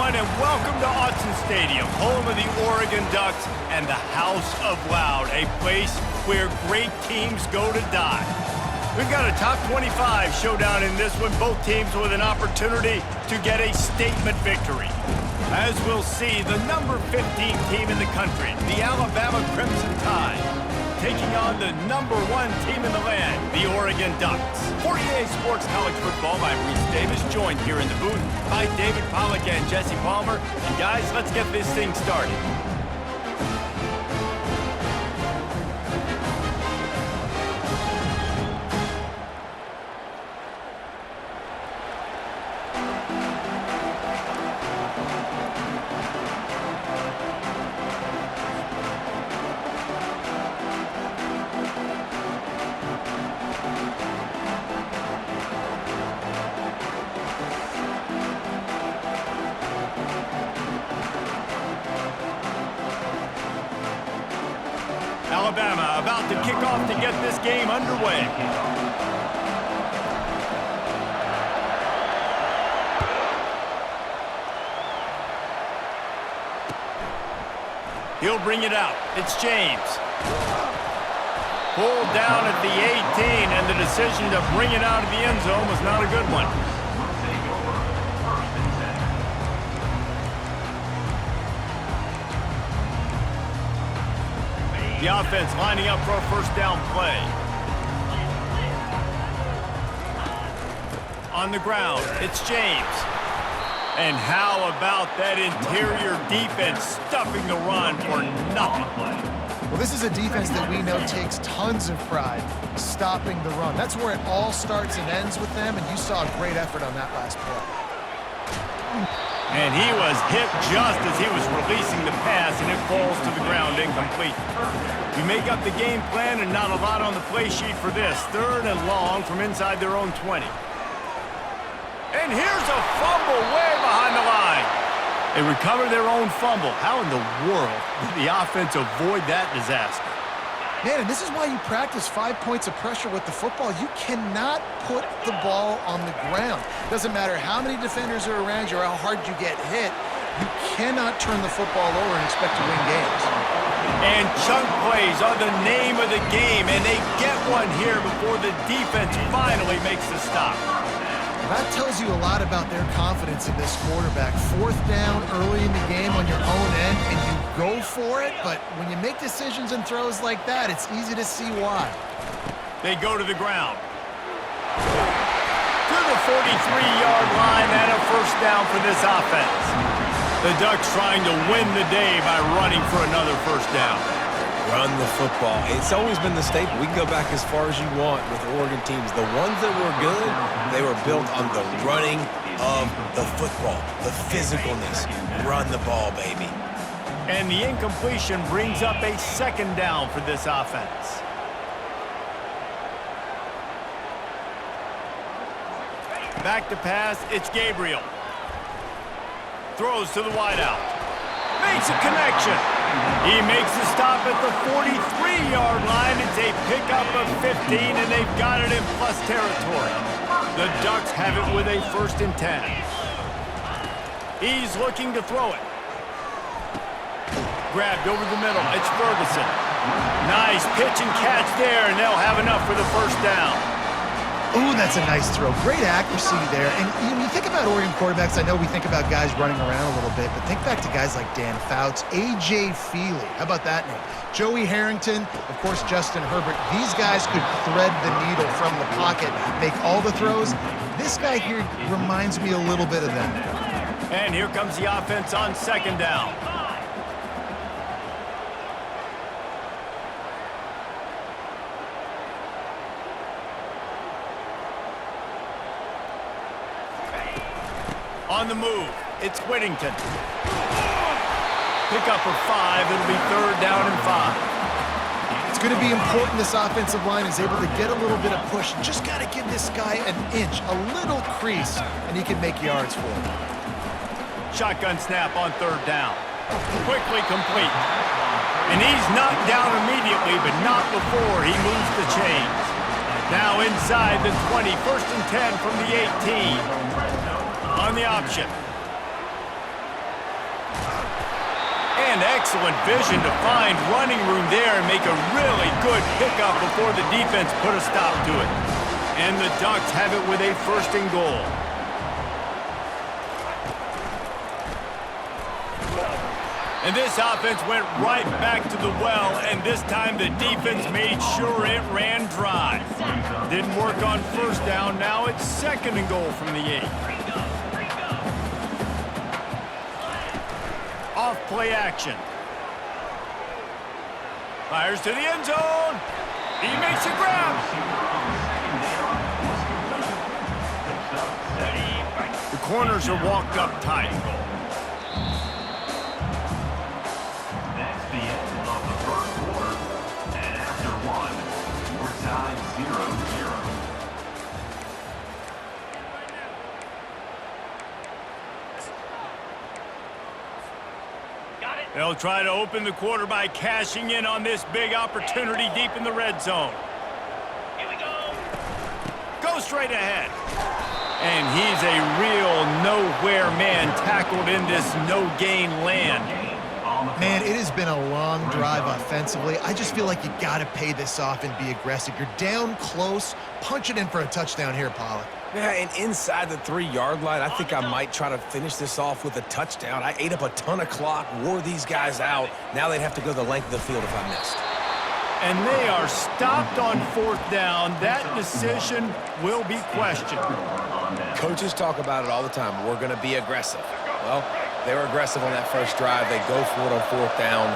everyone, and welcome to Autzen Stadium, home of the Oregon Ducks and the House of Loud, a place where great teams go to die. We've got a top 25 showdown in this one, both teams with an opportunity to get a statement victory. As we'll see, the number 15 team in the country, the Alabama Crimson Tide, taking on the number 1 team in the land, the Oregon Ducks. For EA Sports College Football, I'm Reese Davis, joined here in the booth by David Pollack and Jesse Palmer. And guys, let's get this thing started. Alabama about to kick off to get this game underway. He'll bring it out. It's James. Pulled down at the 18, and the decision to bring it out of the end zone was not a good one. The offense lining up for a first down play. On the ground, it's James. And how about that interior defense stuffing the run for nothing? Well, this is a defense that we know takes tons of pride stopping the run. That's where it all starts and ends with them, and you saw a great effort on that last play. And he was hit just as he was releasing the pass, and it falls to the ground incomplete. You make up the game plan, and not a lot on the play sheet for this. 3rd and long from inside their own 20. And here's a fumble way behind the line. They recover their own fumble. How in the world did the offense avoid that disaster? Man, and this is why you practice 5 points of pressure with the football. You cannot put the ball on the ground. Doesn't matter how many defenders are around you or how hard you get hit. You cannot turn the football over and expect to win games. And chunk plays are the name of the game, and they get one here before the defense finally makes the stop. That tells you a lot about their confidence in this quarterback. 4th down early in the game on your own end, and you go for it, but when you make decisions and throws like that, it's easy to see why. They go to the ground. To the 43-yard line and a first down for this offense. The Ducks trying to win the day by running for another first down. Run the football. It's always been the staple. We can go back as far as you want with Oregon teams. The ones that were good, they were built on the running of the football, the physicalness. Run the ball, baby. And the incompletion brings up a 2nd down for this offense. Back to pass, it's Gabriel. Throws to the wideout. Makes a connection. He makes the stop at the 43-yard line. It's a pickup of 15, and they've got it in plus territory. The Ducks have it with a 1st and 10. He's looking to throw it. Grabbed over the middle. It's Ferguson. Nice pitch and catch there, and they'll have enough for the first down. Ooh, that's a nice throw. Great accuracy there. And when you think about Oregon quarterbacks, I know we think about guys running around a little bit, but think back to guys like Dan Fouts, A.J. Feely. How about that name? Joey Harrington, of course, Justin Herbert. These guys could thread the needle from the pocket, make all the throws. This guy here reminds me a little bit of them. And here comes the offense on 2nd down. On the move, it's Whittington. Pick up for 5. It'll be 3rd down and 5. It's going to be important this offensive line is able to get a little bit of push. Just got to give this guy an inch, a little crease, and he can make yards for him. Shotgun snap on 3rd down. Quickly complete. And he's knocked down immediately, but not before he moves the chains. Now inside the 20, 1st and 10 from the 18. On the option. And excellent vision to find running room there and make a really good pickup before the defense put a stop to it. And the Ducks have it with a 1st and goal. And this offense went right back to the well, and this time the defense made sure it ran dry. Didn't work on 1st down, now it's 2nd and goal from the 8. Off play action. Fires to the end zone. He makes a grab. The corners are walked up tight. That's the end of the 1st quarter. And after 1, we're tied 0-0. They'll try to open the quarter by cashing in on this big opportunity deep in the red zone. Here we go. Go straight ahead. And he's a real nowhere man tackled in this no-gain land. Man, it has been a long drive offensively. I just feel like you got to pay this off and be aggressive. You're down close. Punch it in for a touchdown here, Pollack. Yeah, and inside the 3-yard line, I think I might try to finish this off with a touchdown. I ate up a ton of clock, wore these guys out. Now they'd have to go the length of the field if I missed. And they are stopped on 4th down. That decision will be questioned. Coaches talk about it all the time. We're going to be aggressive. Well, they were aggressive on that 1st drive. They go for it on 4th down.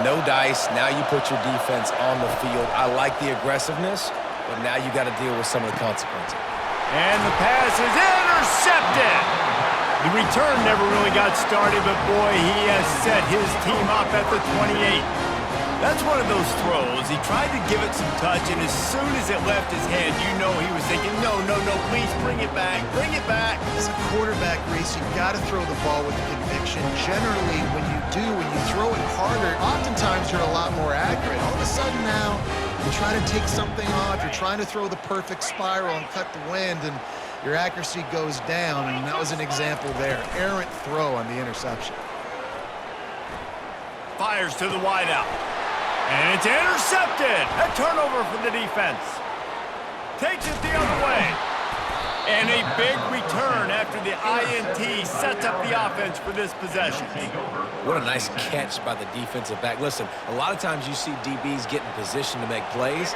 No dice. Now you put your defense on the field. I like the aggressiveness, but now you got to deal with some of the consequences. And the pass is intercepted. The return never really got started, but boy, he has set his team up at the 28. That's one of those throws. He tried to give it some touch, and as soon as it left his hand, you know he was thinking, no, please bring it back, bring it back. As a quarterback race, you got to throw the ball with conviction. Generally, when you do, when you throw it harder, oftentimes you're a lot more accurate. All of a sudden now, you try to take something off, you're trying to throw the perfect spiral and cut the wind, and your accuracy goes down, and that was an example there. Errant throw on the interception. Fires to the wideout. And it's intercepted. A turnover for the defense. Takes it the other way. And a big return after the INT sets up the offense for this possession. What a nice catch by the defensive back. Listen, a lot of times you see DBs get in position to make plays,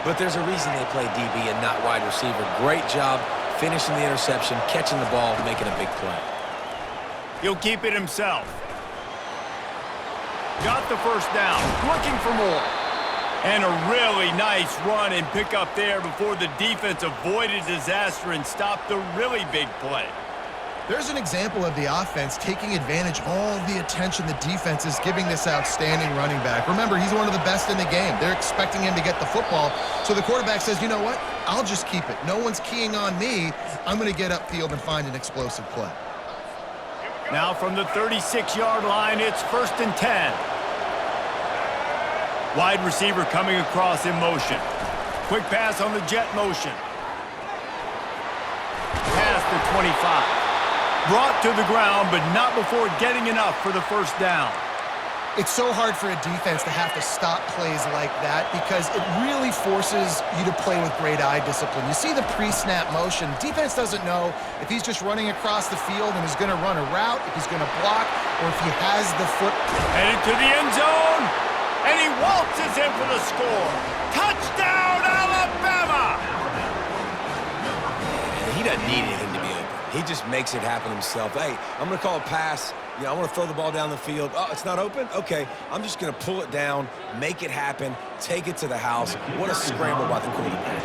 but there's a reason they play DB and not wide receiver. Great job finishing the interception, catching the ball, making a big play. He'll keep it himself. Got the 1st down, looking for more. And a really nice run and pick up there before the defense avoided disaster and stopped the really big play. There's an example of the offense taking advantage of all the attention the defense is giving this outstanding running back. Remember, he's one of the best in the game. They're expecting him to get the football. So the quarterback says, you know what? I'll just keep it. No one's keying on me. I'm going to get upfield and find an explosive play. Now from the 36-yard line, it's 1st and 10. Wide receiver coming across in motion. Quick pass on the jet motion. Past the 25. Brought to the ground, but not before getting enough for the 1st down. It's so hard for a defense to have to stop plays like that because it really forces you to play with great eye discipline. You see the pre-snap motion. Defense doesn't know if he's just running across the field and is going to run a route, if he's going to block, or if he has the foot. Headed to the end zone, and he waltzes in for the score. Touchdown, Alabama! He doesn't need anything to be open. He just makes it happen himself. Hey, I'm going to call a pass. You know, I want to throw the ball down the field. Oh, it's not open? Okay, I'm just going to pull it down, make it happen, take it to the house. What a scramble by the quarterback.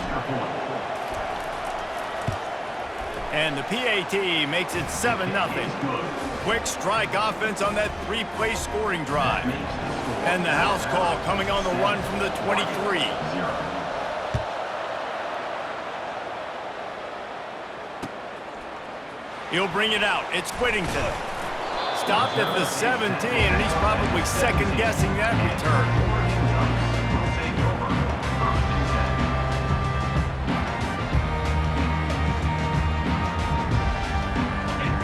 And the PAT makes it 7-0. Quick strike offense on that 3-play scoring drive. And the house call coming on the run from the 23. He'll bring it out. It's Whittington. Stopped at the 17, and he's probably second-guessing that return.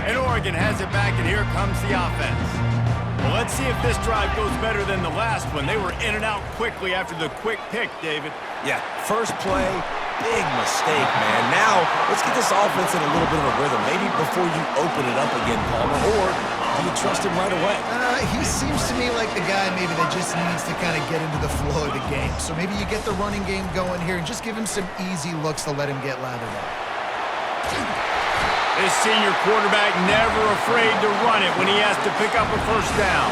And Oregon has it back, and here comes the offense. Well, let's see if this drive goes better than the last one. They were in and out quickly after the quick pick, David. Yeah, first play, big mistake, man. Now, let's get this offense in a little bit of a rhythm. Maybe before you open it up again, Palmer, or do you trust him right away? He seems to me like the guy maybe that just needs to kind of get into the flow of the game. So maybe you get the running game going here and just give him some easy looks to let him get lathered up. This senior quarterback never afraid to run it when he has to pick up a first down.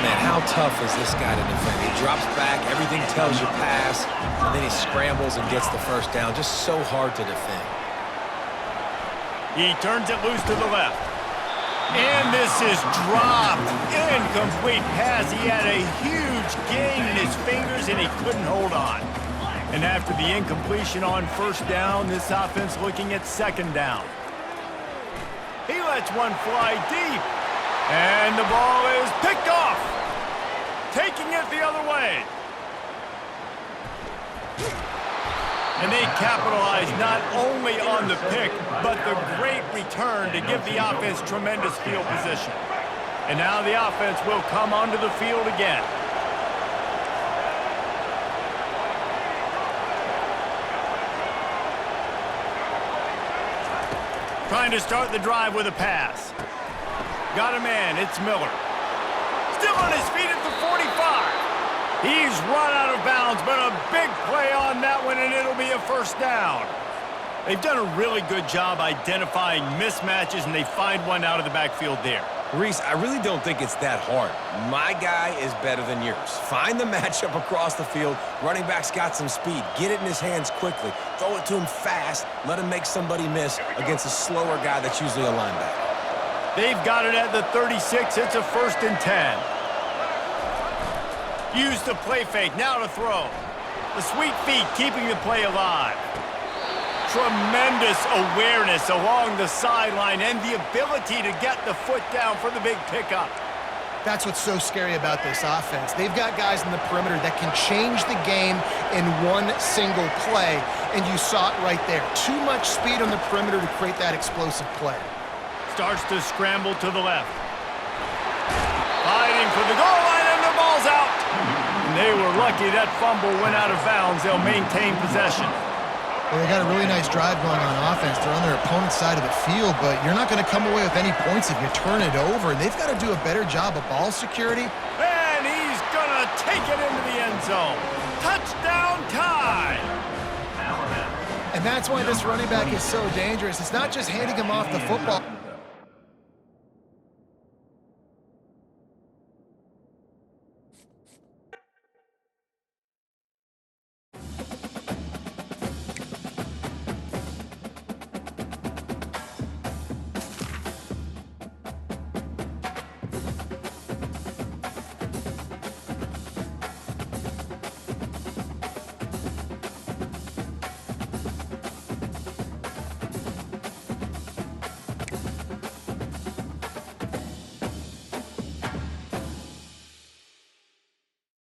Man, how tough is this guy to defend? He drops back, everything tells you pass, and then he scrambles and gets the first down. Just so hard to defend. He turns it loose to the left. And this is dropped. Incomplete pass. He had a huge gain in his fingers, and he couldn't hold on. And after the incompletion on first down, this offense looking at second down. He lets one fly deep. And the ball is picked off. Taking it the other way. And they capitalize not only on the pick, but the great return to give the offense tremendous field position. And now the offense will come onto the field again. Trying to start the drive with a pass. Got a man, it's Miller. Still on his feet at the 45. He's run out of bounds, but a big play on that one, and it'll be a first down. They've done a really good job identifying mismatches, and they find one out of the backfield there. Reese, I really don't think it's that hard. My guy is better than yours. Find the matchup across the field. Running back's got some speed. Get it in his hands quickly. Throw it to him fast. Let him make somebody miss against a slower guy that's usually a linebacker. They've got it at the 36. It's a 1st and 10. Use the play fake. Now to throw. The sweet feet keeping the play alive. Tremendous awareness along the sideline and the ability to get the foot down for the big pickup. That's what's so scary about this offense. They've got guys in the perimeter that can change the game in one single play, and you saw it right there. Too much speed on the perimeter to create that explosive play. Starts to scramble to the left. Fighting for the goal line, and the ball's out. And they were lucky that fumble went out of bounds. They'll maintain possession. Well, they got a really nice drive going on offense. They're on their opponent's side of the field, but you're not going to come away with any points if you turn it over. And they've got to do a better job of ball security. And he's going to take it into the end zone. Touchdown time. And that's why this running back is so dangerous. It's not just handing him off the football.